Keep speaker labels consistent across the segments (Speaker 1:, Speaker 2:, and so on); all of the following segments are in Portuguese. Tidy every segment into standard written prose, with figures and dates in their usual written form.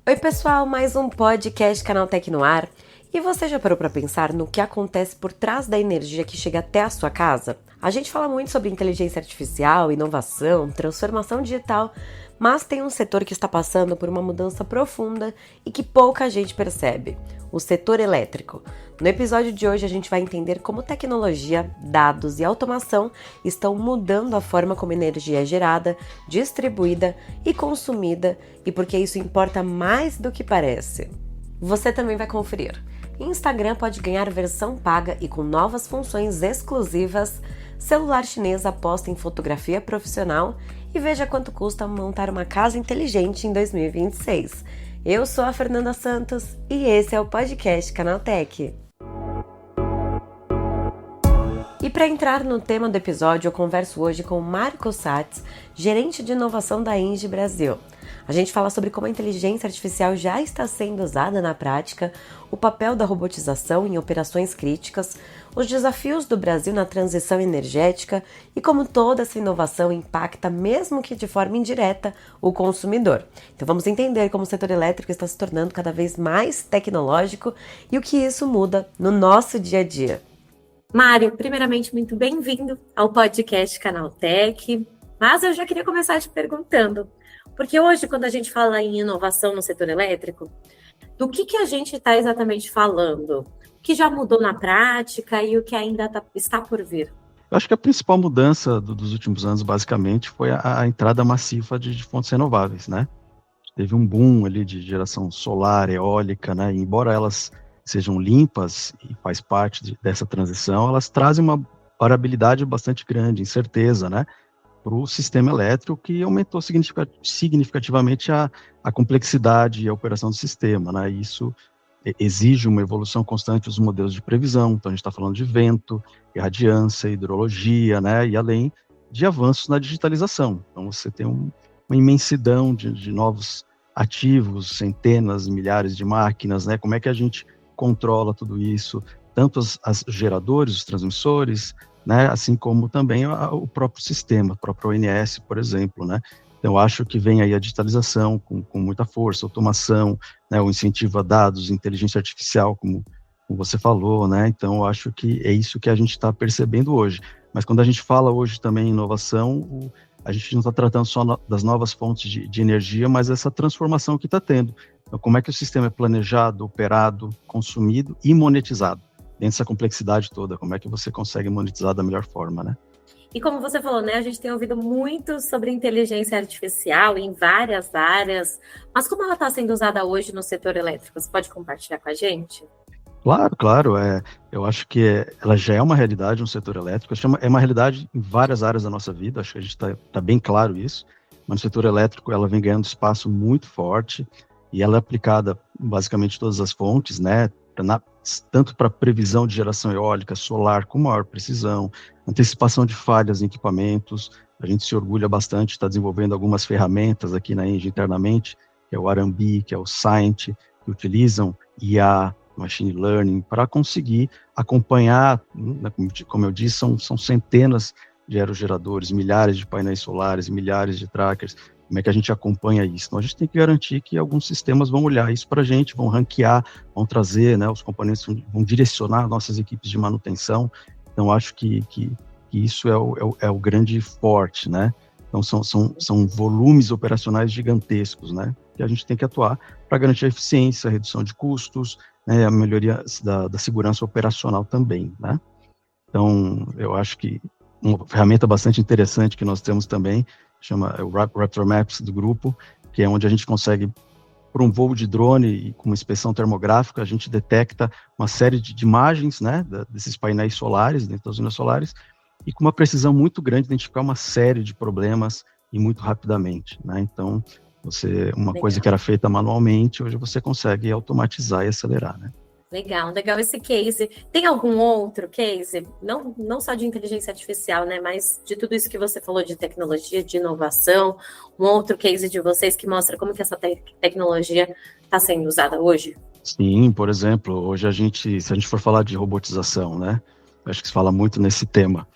Speaker 1: Oi pessoal, mais um podcast Canaltech no ar. E você já parou para pensar no que acontece por trás da energia que chega até a sua casa? A gente fala muito sobre inteligência artificial, inovação, transformação digital, mas tem um setor que está passando por uma mudança profunda e que pouca gente percebe: o setor elétrico. No episódio de hoje a gente vai entender como tecnologia, dados e automação estão mudando a forma como energia é gerada, distribuída e consumida, e por que isso importa mais do que parece. Você também vai conferir. Instagram pode ganhar versão paga e com novas funções exclusivas. Celular chinês aposta em fotografia profissional e veja quanto custa montar uma casa inteligente em 2026. Eu sou a Fernanda Santos e esse é o podcast Canaltech. E para entrar no tema do episódio, eu converso hoje com o Marco Satz, gerente de inovação da Engie Brasil. A gente fala sobre como a inteligência artificial já está sendo usada na prática, o papel da robotização em operações críticas, os desafios do Brasil na transição energética e como toda essa inovação impacta, mesmo que de forma indireta, o consumidor. Então vamos entender como o setor elétrico está se tornando cada vez mais tecnológico e o que isso muda no nosso dia a dia. Mário, primeiramente, muito bem-vindo ao podcast Canaltech, mas eu já queria começar te perguntando, porque hoje, quando a gente fala em inovação no setor elétrico, do que a gente está exatamente falando? O que já mudou na prática e o que ainda está por vir?
Speaker 2: Eu acho que a principal mudança dos últimos anos, basicamente, foi a entrada massiva de fontes renováveis, né? Teve um boom ali de geração solar, eólica, né? E embora elas sejam limpas e faz parte dessa transição, elas trazem uma variabilidade bastante grande, incerteza, né, para o sistema elétrico, que aumentou significativamente a complexidade e a operação do sistema, né, e isso exige uma evolução constante dos modelos de previsão. Então a gente está falando de vento, irradiância, hidrologia, né, e além de avanços na digitalização. Então você tem uma imensidão de novos ativos, centenas, milhares de máquinas, né, como é que a gente controla tudo isso, tanto as geradores, os transmissores, né, assim como também o próprio sistema, o próprio ONS, por exemplo, né. Então, eu acho que vem aí a digitalização com muita força, automação, né, o incentivo a dados, inteligência artificial, como você falou, né. Então, eu acho que é isso que a gente está percebendo hoje. Mas quando a gente fala hoje também em inovação, a gente não está tratando só das novas fontes de energia, mas essa transformação que está tendo. Então, como é que o sistema é planejado, operado, consumido e monetizado? Dentro dessa complexidade toda, como é que você consegue monetizar da melhor forma, né?
Speaker 1: E como você falou, né, a gente tem ouvido muito sobre inteligência artificial em várias áreas, mas como ela está sendo usada hoje no setor elétrico? Você pode compartilhar com a gente?
Speaker 2: Claro. Eu acho que ela já é uma realidade no setor elétrico, é uma realidade em várias áreas da nossa vida, acho que a gente está bem claro isso, mas no setor elétrico ela vem ganhando espaço muito forte, e ela é aplicada basicamente em todas as fontes, né, tanto para previsão de geração eólica, solar, com maior precisão, antecipação de falhas em equipamentos. A gente se orgulha bastante de estar desenvolvendo algumas ferramentas aqui na Engie internamente, que é o Arambi, que é o Scient, que utilizam IA, Machine Learning, para conseguir acompanhar, né, como eu disse, são centenas de aerogeradores, milhares de painéis solares, milhares de trackers. Como é que a gente acompanha isso? Então, a gente tem que garantir que alguns sistemas vão olhar isso para a gente, vão ranquear, vão trazer, né, os componentes, vão direcionar nossas equipes de manutenção. Então, acho que isso é o grande forte, né? Então, são volumes operacionais gigantescos, né, que a gente tem que atuar para garantir a eficiência, a redução de custos, né, a melhoria da segurança operacional também, né? Então, eu acho que uma ferramenta bastante interessante que nós temos também chama o Raptor Maps do grupo, que é onde a gente consegue, por um voo de drone e com uma inspeção termográfica, a gente detecta uma série de imagens, né, desses painéis solares, dentro das usinas solares, e com uma precisão muito grande, identificar uma série de problemas e muito rapidamente, né? Então, uma coisa que era feita manualmente, hoje você consegue automatizar e acelerar, né?
Speaker 1: Legal esse case. Tem algum outro case, não só de inteligência artificial, né, mas de tudo isso que você falou de tecnologia, de inovação, um outro case de vocês que mostra como que essa tecnologia está sendo usada hoje?
Speaker 2: Sim, por exemplo, hoje se a gente for falar de robotização, né, acho que se fala muito nesse tema.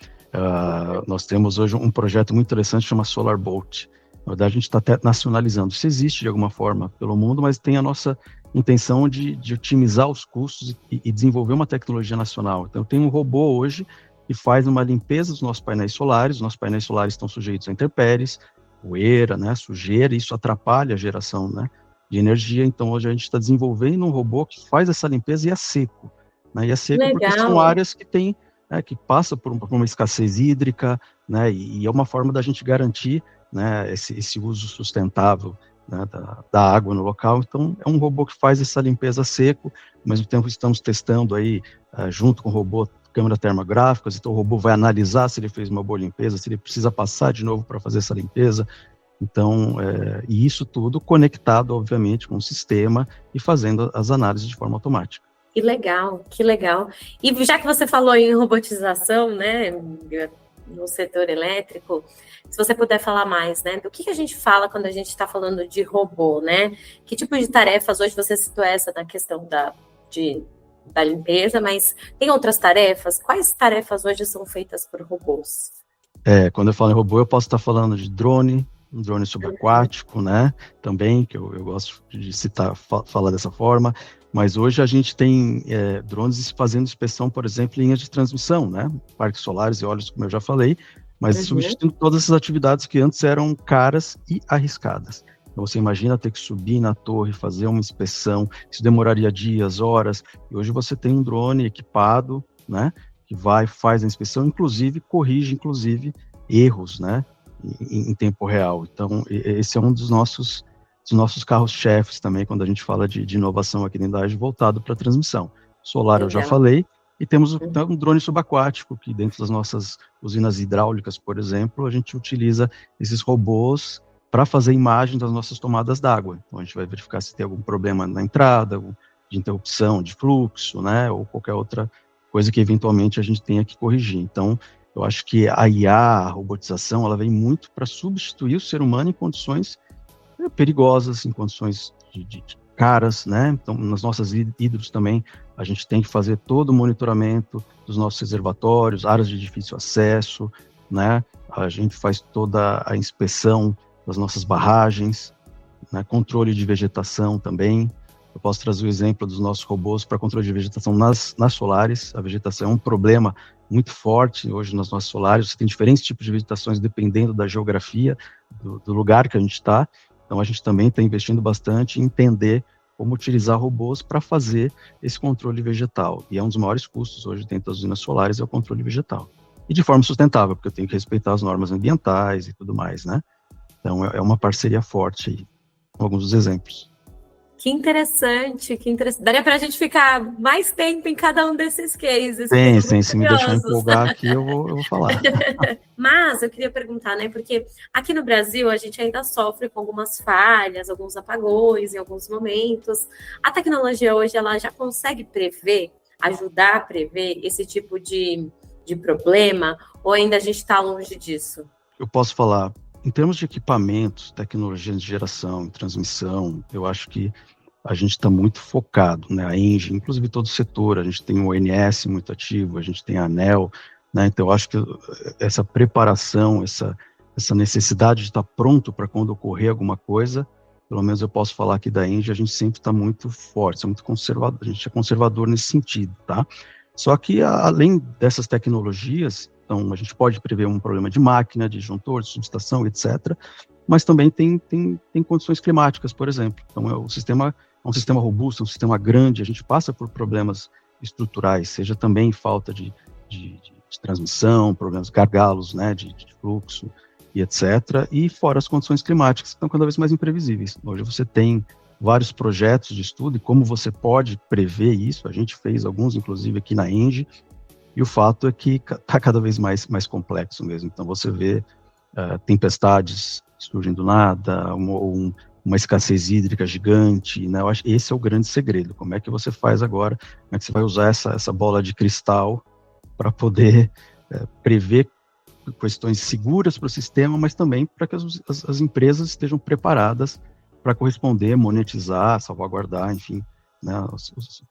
Speaker 2: Nós temos hoje um projeto muito interessante que chama Solar Bolt. Na verdade, a gente está até nacionalizando. Isso existe de alguma forma pelo mundo, mas tem a nossa intenção de otimizar os custos e desenvolver uma tecnologia nacional. Então, tem um robô hoje que faz uma limpeza dos nossos painéis solares. Os nossos painéis solares estão sujeitos a intempéries, poeira, né, sujeira, e isso atrapalha a geração, né, de energia. Então, hoje a gente está desenvolvendo um robô que faz essa limpeza e é seco. Né, e é seco porque são áreas que tem, né, que passa por uma escassez hídrica, né, e é uma forma da gente garantir, né, esse uso sustentável, né, da água no local. Então, é um robô que faz essa limpeza seco. Ao mesmo tempo, estamos testando aí, junto com o robô, câmera termográficas. Então, o robô vai analisar se ele fez uma boa limpeza, se ele precisa passar de novo para fazer essa limpeza. Então, e isso tudo conectado, obviamente, com o sistema e fazendo as análises de forma automática.
Speaker 3: Que legal, que legal. E já que você falou em robotização, né, no setor elétrico, se você puder falar mais, né, do que a gente fala quando a gente está falando de robô, né? Que tipo de tarefas, hoje você citou essa da questão da limpeza, mas tem outras tarefas? Quais tarefas hoje são feitas por robôs?
Speaker 2: Quando eu falo em robô, eu posso estar falando de drone, um drone subaquático, né, também, que eu gosto de citar, falar dessa forma. Mas hoje a gente tem drones fazendo inspeção, por exemplo, em linhas de transmissão, né? Parques solares e eólicos, como eu já falei, mas substituindo todas essas atividades que antes eram caras e arriscadas. Então, você imagina ter que subir na torre, fazer uma inspeção, isso demoraria dias, horas, e hoje você tem um drone equipado, né? Que faz a inspeção, corrige erros, né? Em tempo real. Então, esse é um dos nossos carros-chefes também, quando a gente fala de inovação aqui dentro da AGE, voltado para a transmissão. Solar, eu já falei, e temos um drone subaquático, que dentro das nossas usinas hidráulicas, por exemplo, a gente utiliza esses robôs para fazer imagem das nossas tomadas d'água. Então, a gente vai verificar se tem algum problema na entrada, de interrupção de fluxo, né, ou qualquer outra coisa que, eventualmente, a gente tenha que corrigir. Então, eu acho que a IA, a robotização, ela vem muito para substituir o ser humano em condições perigosas, em condições de caras, né? Então, nas nossas hidros também, a gente tem que fazer todo o monitoramento dos nossos reservatórios, áreas de difícil acesso, né? A gente faz toda a inspeção das nossas barragens, né? Controle de vegetação também. Eu posso trazer o exemplo dos nossos robôs para controle de vegetação nas solares. A vegetação é um problema muito forte hoje nas nossas solares. Você tem diferentes tipos de vegetações dependendo da geografia, do lugar que a gente está. Então, a gente também está investindo bastante em entender como utilizar robôs para fazer esse controle vegetal. E é um dos maiores custos hoje dentro das usinas solares, é o controle vegetal. E de forma sustentável, porque eu tenho que respeitar as normas ambientais e tudo mais, né? Então, é uma parceria forte aí, com alguns dos exemplos.
Speaker 3: Que interessante, que interessante. Daria para a gente ficar mais tempo em cada um desses cases.
Speaker 2: Tem, se me deixar empolgar aqui, eu vou falar.
Speaker 3: Mas eu queria perguntar, né, porque aqui no Brasil a gente ainda sofre com algumas falhas, alguns apagões em alguns momentos. A tecnologia hoje, ela já consegue prever, ajudar a prever esse tipo de problema, ou ainda a gente está longe disso?
Speaker 2: Eu posso falar, em termos de equipamentos, tecnologia de geração, transmissão, eu acho que a gente está muito focado, né? A ENGIE, inclusive todo o setor, a gente tem o ONS muito ativo, a gente tem a ANEEL, né? Então eu acho que essa preparação, essa necessidade de estar pronto para quando ocorrer alguma coisa, pelo menos eu posso falar aqui da ENGIE, a gente sempre está muito forte, muito conservador, a gente é conservador nesse sentido, tá? Só que além dessas tecnologias, então a gente pode prever um problema de máquina, de disjuntor, de subestação, etc., mas também tem condições climáticas, por exemplo. Então é um sistema robusto, um sistema grande, a gente passa por problemas estruturais, seja também falta de transmissão, problemas gargalos, né, de fluxo e etc., e fora as condições climáticas, que estão cada vez mais imprevisíveis. Hoje você tem vários projetos de estudo e como você pode prever isso, a gente fez alguns, inclusive, aqui na ENGIE, e o fato é que está cada vez mais complexo mesmo. Então você vê tempestades surgem do nada, uma escassez hídrica gigante, né? Eu acho que esse é o grande segredo. Como é que você faz agora? Como é que você vai usar essa bola de cristal para poder prever questões seguras para o sistema, mas também para que as empresas estejam preparadas para corresponder, monetizar, salvaguardar, enfim, né,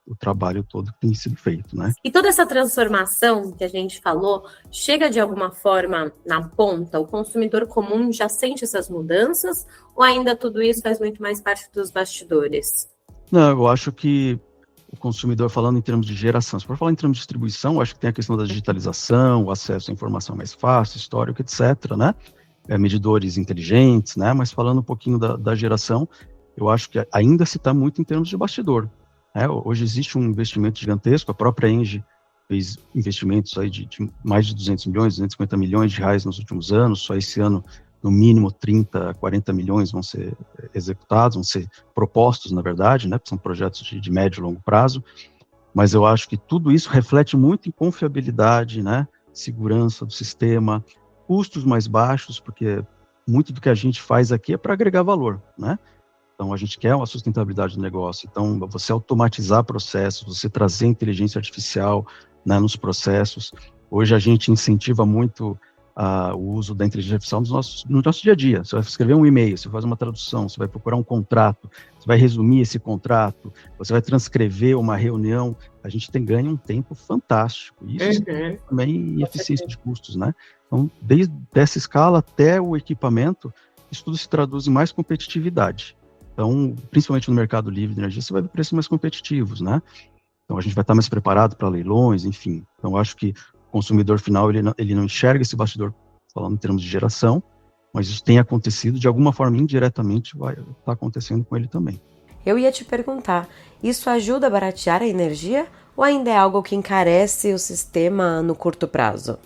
Speaker 2: o trabalho todo que tem sido feito, né?
Speaker 3: E toda essa transformação que a gente falou, chega de alguma forma na ponta? O consumidor comum já sente essas mudanças ou ainda tudo isso faz muito mais parte dos bastidores?
Speaker 2: Não, eu acho que o consumidor, falando em termos de geração, se for falar em termos de distribuição, eu acho que tem a questão da digitalização, o acesso à informação mais fácil, histórico, etc., né? Medidores inteligentes, né? Mas falando um pouquinho da geração, eu acho que ainda se está muito em termos de bastidor. Hoje existe um investimento gigantesco, a própria Engie fez investimentos aí de mais de 200 milhões, 250 milhões de reais nos últimos anos, só esse ano, no mínimo 30, 40 milhões vão ser executados, vão ser propostos, na verdade, né, porque são projetos de médio e longo prazo, mas eu acho que tudo isso reflete muito em confiabilidade, né, segurança do sistema, custos mais baixos, porque muito do que a gente faz aqui é para agregar valor, né? Então, a gente quer uma sustentabilidade do negócio. Então, você automatizar processos, você trazer inteligência artificial, né, nos processos. Hoje, a gente incentiva muito o uso da inteligência artificial no nosso dia a dia. Você vai escrever um e-mail, você faz uma tradução, você vai procurar um contrato, você vai resumir esse contrato, você vai transcrever uma reunião. A gente ganha um tempo fantástico. Isso também em eficiência de custos, né? Então, desde essa escala até o equipamento, isso tudo se traduz em mais competitividade. Então, principalmente no mercado livre de energia, você vai ver preços mais competitivos, né? Então, a gente vai estar mais preparado para leilões, enfim. Então, eu acho que o consumidor final, ele não enxerga esse bastidor, falando em termos de geração, mas isso tem acontecido, de alguma forma, indiretamente, vai estar acontecendo com ele também.
Speaker 1: Eu ia te perguntar, isso ajuda a baratear a energia ou ainda é algo que encarece o sistema no curto prazo?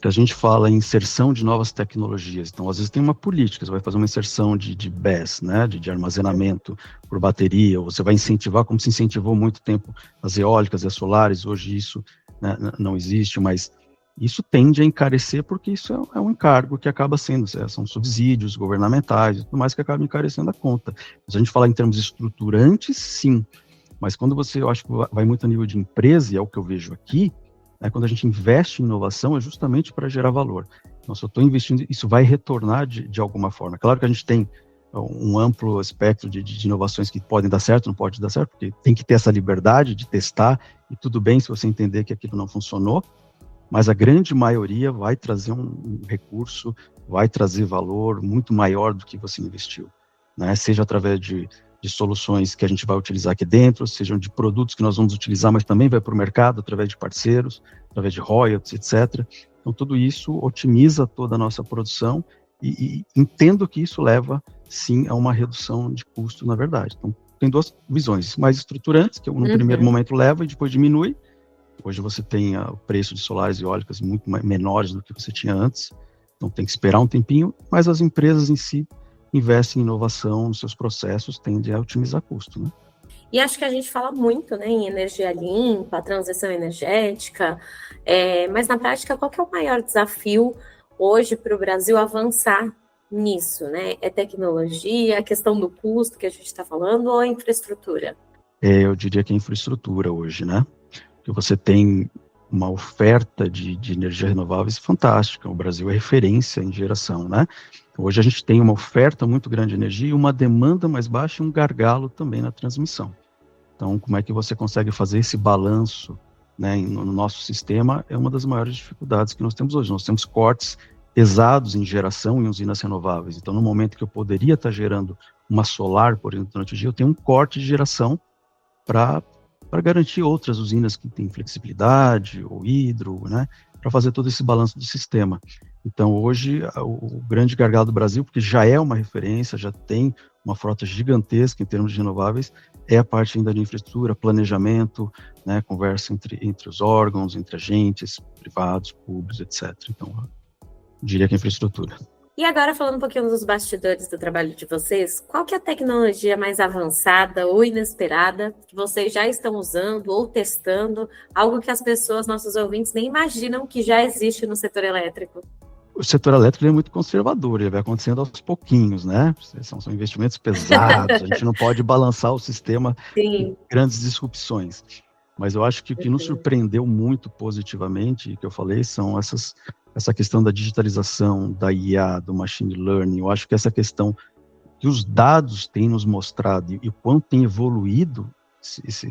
Speaker 2: A gente fala em inserção de novas tecnologias, então às vezes tem uma política, você vai fazer uma inserção de BESS, né, de armazenamento por bateria, ou você vai incentivar, como se incentivou muito tempo as eólicas e as solares, hoje isso, né, não existe, mas isso tende a encarecer porque isso é um encargo que acaba sendo, são subsídios governamentais e tudo mais que acaba encarecendo a conta. Se a gente falar em termos estruturantes, sim, mas quando eu acho que vai muito a nível de empresa, e é o que eu vejo aqui, quando a gente investe em inovação, é justamente para gerar valor. Então, se eu estou investindo, isso vai retornar de alguma forma. Claro que a gente tem um amplo espectro de inovações que podem dar certo, não pode dar certo, porque tem que ter essa liberdade de testar, e tudo bem se você entender que aquilo não funcionou, mas a grande maioria vai trazer um recurso, vai trazer valor muito maior do que você investiu, né? Seja através de soluções que a gente vai utilizar aqui dentro, sejam de produtos que nós vamos utilizar, mas também vai para o mercado através de parceiros, através de royalties, etc. Então, tudo isso otimiza toda a nossa produção e entendo que isso leva, sim, a uma redução de custo, na verdade. Então, tem duas visões mais estruturantes, que no primeiro momento leva e depois diminui. Hoje você tem o preço de solares e eólicas muito menores do que você tinha antes, então tem que esperar um tempinho, mas as empresas em si investem em inovação nos seus processos, tende a otimizar custo, né?
Speaker 3: E acho que a gente fala muito, né, em energia limpa, transição energética, mas na prática, qual que é o maior desafio hoje para o Brasil avançar nisso, né? É tecnologia, a questão do custo que a gente está falando ou a infraestrutura?
Speaker 2: Eu diria que é infraestrutura hoje, né? Que você tem uma oferta de energia renováveis fantástica, o Brasil é referência em geração, né? Hoje a gente tem uma oferta muito grande de energia e uma demanda mais baixa e um gargalo também na transmissão. Então, como é que você consegue fazer esse balanço, né, no nosso sistema é uma das maiores dificuldades que nós temos hoje. Nós temos cortes pesados em geração em usinas renováveis. Então, no momento que eu poderia estar gerando uma solar, por exemplo, durante o dia, eu tenho um corte de geração para garantir outras usinas que têm flexibilidade, ou hidro, né, para fazer todo esse balanço do sistema. Então, hoje, o grande gargalo do Brasil, porque já é uma referência, já tem uma frota gigantesca em termos de renováveis, é a parte ainda de infraestrutura, planejamento, né, conversa entre os órgãos, entre agentes privados, públicos, etc. Então, eu diria que é infraestrutura.
Speaker 3: E agora, falando um pouquinho dos bastidores do trabalho de vocês, qual que é a tecnologia mais avançada ou inesperada que vocês já estão usando ou testando, algo que as pessoas, nossos ouvintes, nem imaginam que já existe no setor elétrico?
Speaker 2: O setor elétrico é muito conservador, ele vai acontecendo aos pouquinhos, né? São investimentos pesados, a gente não pode balançar o sistema em grandes disrupções. Mas eu acho que o que nos surpreendeu muito positivamente, que eu falei, são essa questão da digitalização, da IA, do machine learning. Eu acho que essa questão que os dados têm nos mostrado e o quanto tem evoluído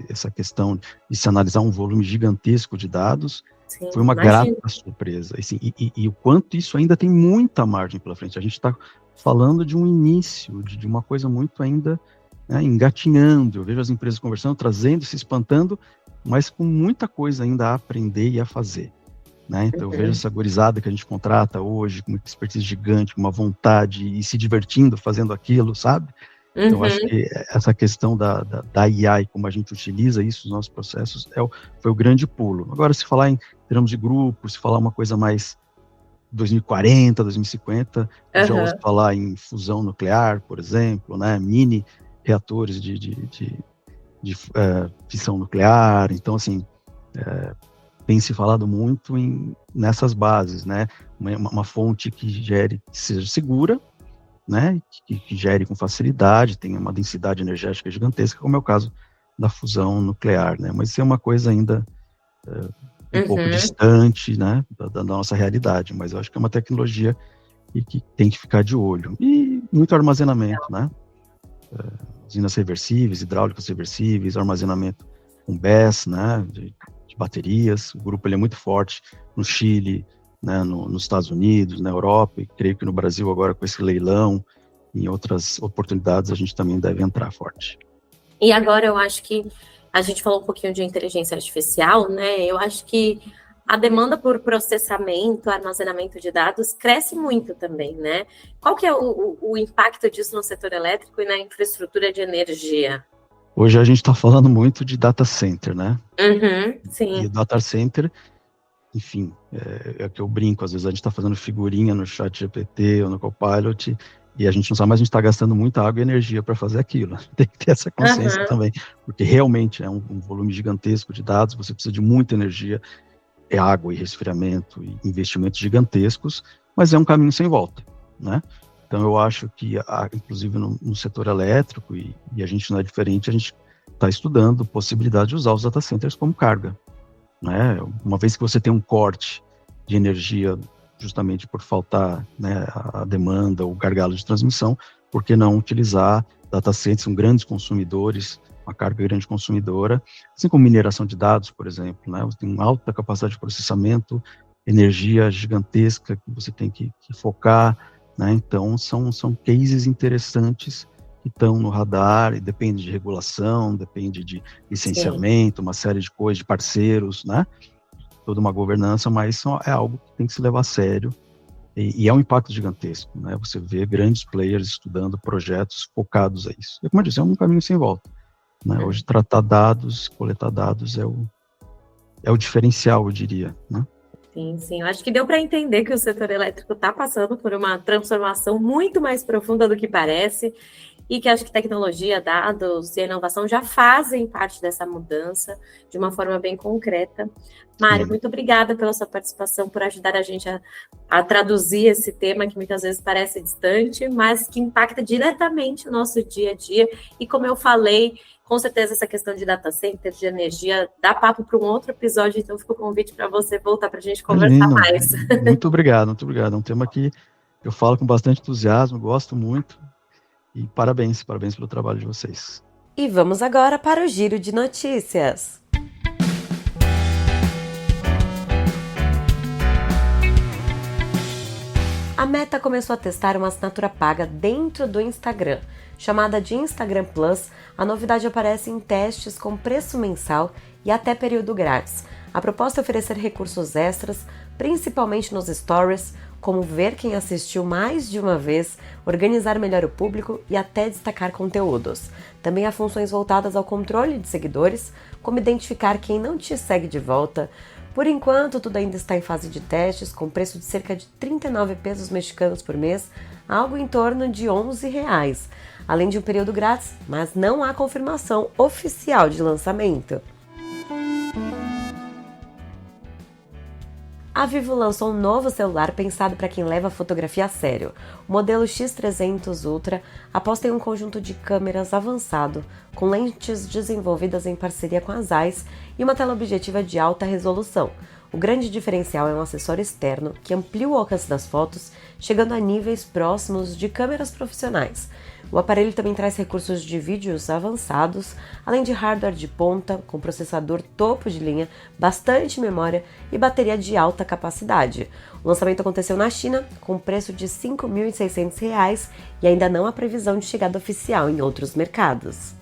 Speaker 2: essa questão de se analisar um volume gigantesco de dados,
Speaker 3: Sim,
Speaker 2: foi uma
Speaker 3: imagino.
Speaker 2: grata surpresa. Assim, e o quanto isso ainda tem muita margem pela frente. A gente está falando de um início, de uma coisa muito ainda, né, engatinhando. Eu vejo as empresas conversando, trazendo, se espantando, mas com muita coisa ainda a aprender e a fazer. Né? Então eu vejo essa gurizada que a gente contrata hoje, com uma expertise gigante, com uma vontade, e se divertindo fazendo aquilo, sabe? Então, eu acho que essa questão da IA e como a gente utiliza isso nos nossos processos foi o grande pulo. Agora, se falar em termos de grupo, se falar uma coisa mais 2040, 2050, eu já ouço falar em fusão nuclear, por exemplo, né? Mini reatores de fissão nuclear. Então, assim, tem se falado muito nessas bases, né? Uma fonte que seja segura, né, que gere com facilidade, tem uma densidade energética gigantesca, como é o caso da fusão nuclear, né, mas isso é uma coisa ainda um pouco distante, né, da nossa realidade, mas eu acho que é uma tecnologia que tem que ficar de olho. E muito armazenamento, né, usinas reversíveis, hidráulicas reversíveis, armazenamento com BESS, né, de baterias. O grupo ele é muito forte no Chile, né, nos Estados Unidos, na Europa, e creio que no Brasil agora com esse leilão, em outras oportunidades a gente também deve entrar forte.
Speaker 3: E agora eu acho que a gente falou um pouquinho de inteligência artificial, né? Eu acho que a demanda por processamento, armazenamento de dados cresce muito também, né? Qual que é o impacto disso no setor elétrico e na infraestrutura de energia?
Speaker 2: Hoje a gente está falando muito de data center, né?
Speaker 3: Sim.
Speaker 2: E o data center, enfim, é que eu brinco, às vezes a gente está fazendo figurinha no chat GPT ou no Copilot e a gente não sabe, mas a gente está gastando muita água e energia para fazer aquilo. Tem que ter essa consciência também, porque realmente é um volume gigantesco de dados, você precisa de muita energia, é água e resfriamento e investimentos gigantescos, mas é um caminho sem volta, né? Então eu acho que, inclusive no setor elétrico, e a gente não é diferente, a gente está estudando a possibilidade de usar os data centers como carga, né? Uma vez que você tem um corte de energia justamente por faltar, né, a demanda, o gargalo de transmissão, por que não utilizar data centers, são grandes consumidores, uma carga grande consumidora, assim como mineração de dados, por exemplo, né? Você tem uma alta capacidade de processamento, energia gigantesca que você tem que focar, né? Então são cases interessantes que estão no radar, e depende de regulação, depende de licenciamento, uma série de coisas, de parceiros, né? Toda uma governança, mas é algo que tem que se levar a sério, e é um impacto gigantesco, né? Você vê grandes players estudando projetos focados a isso. E como eu disse, é um caminho sem volta, né? Hoje tratar dados, coletar dados é o diferencial, eu diria, né?
Speaker 3: Sim. Eu acho que deu para entender que o setor elétrico está passando por uma transformação muito mais profunda do que parece, e que acho que tecnologia, dados e inovação já fazem parte dessa mudança de uma forma bem concreta. Mário, muito obrigada pela sua participação, por ajudar a gente a traduzir esse tema que muitas vezes parece distante, mas que impacta diretamente o nosso dia a dia. E como eu falei, com certeza essa questão de data center, de energia, dá papo para um outro episódio, então fica o convite para você voltar para a gente conversar mais.
Speaker 2: Muito obrigado. É um tema que eu falo com bastante entusiasmo, gosto muito, e parabéns pelo trabalho de vocês.
Speaker 1: E vamos agora para o Giro de Notícias. A Meta começou a testar uma assinatura paga dentro do Instagram. Chamada de Instagram Plus, a novidade aparece em testes com preço mensal e até período grátis. A proposta é oferecer recursos extras, principalmente nos stories, como ver quem assistiu mais de uma vez, organizar melhor o público e até destacar conteúdos. Também há funções voltadas ao controle de seguidores, como identificar quem não te segue de volta. Por enquanto, tudo ainda está em fase de testes, com preço de cerca de 39 pesos mexicanos por mês, algo em torno de R$11, além de um período grátis, mas não há confirmação oficial de lançamento. A Vivo lançou um novo celular pensado para quem leva a fotografia a sério. O modelo X300 Ultra aposta em um conjunto de câmeras avançado, com lentes desenvolvidas em parceria com a Zeiss e uma tela objetiva de alta resolução. O grande diferencial é um acessório externo que amplia o alcance das fotos, chegando a níveis próximos de câmeras profissionais. O aparelho também traz recursos de vídeos avançados, além de hardware de ponta, com processador topo de linha, bastante memória e bateria de alta capacidade. O lançamento aconteceu na China, com preço de R$ 5.600 e ainda não há previsão de chegada oficial em outros mercados.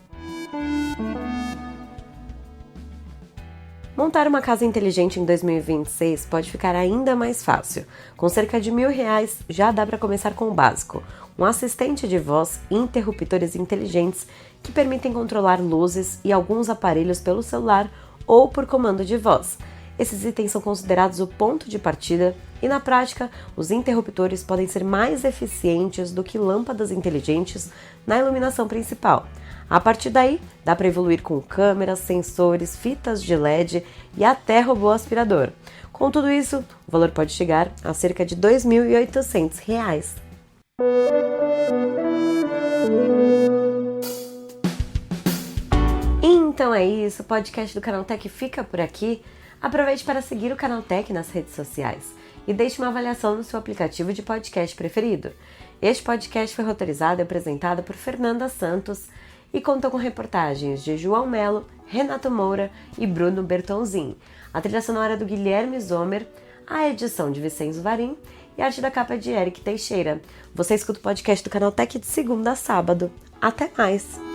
Speaker 1: Montar uma casa inteligente em 2026 pode ficar ainda mais fácil. Com cerca de R$ 1.000 já dá para começar com o básico. Um assistente de voz e interruptores inteligentes que permitem controlar luzes e alguns aparelhos pelo celular ou por comando de voz. Esses itens são considerados o ponto de partida e, na prática, os interruptores podem ser mais eficientes do que lâmpadas inteligentes na iluminação principal. A partir daí, dá para evoluir com câmeras, sensores, fitas de LED e até robô aspirador. Com tudo isso, o valor pode chegar a cerca de R$ 2.800. Então é isso, o podcast do Canaltech fica por aqui. Aproveite para seguir o Canaltech nas redes sociais e deixe uma avaliação no seu aplicativo de podcast preferido. Este podcast foi roteirizado e apresentado por Fernanda Santos e contou com reportagens de João Melo, Renato Moura e Bruno Bertonzin. A trilha sonora é do Guilherme Zomer, a edição de Vicenzo Varim e a arte da capa de Eric Teixeira. Você escuta o podcast do Canaltech de segunda a sábado. Até mais!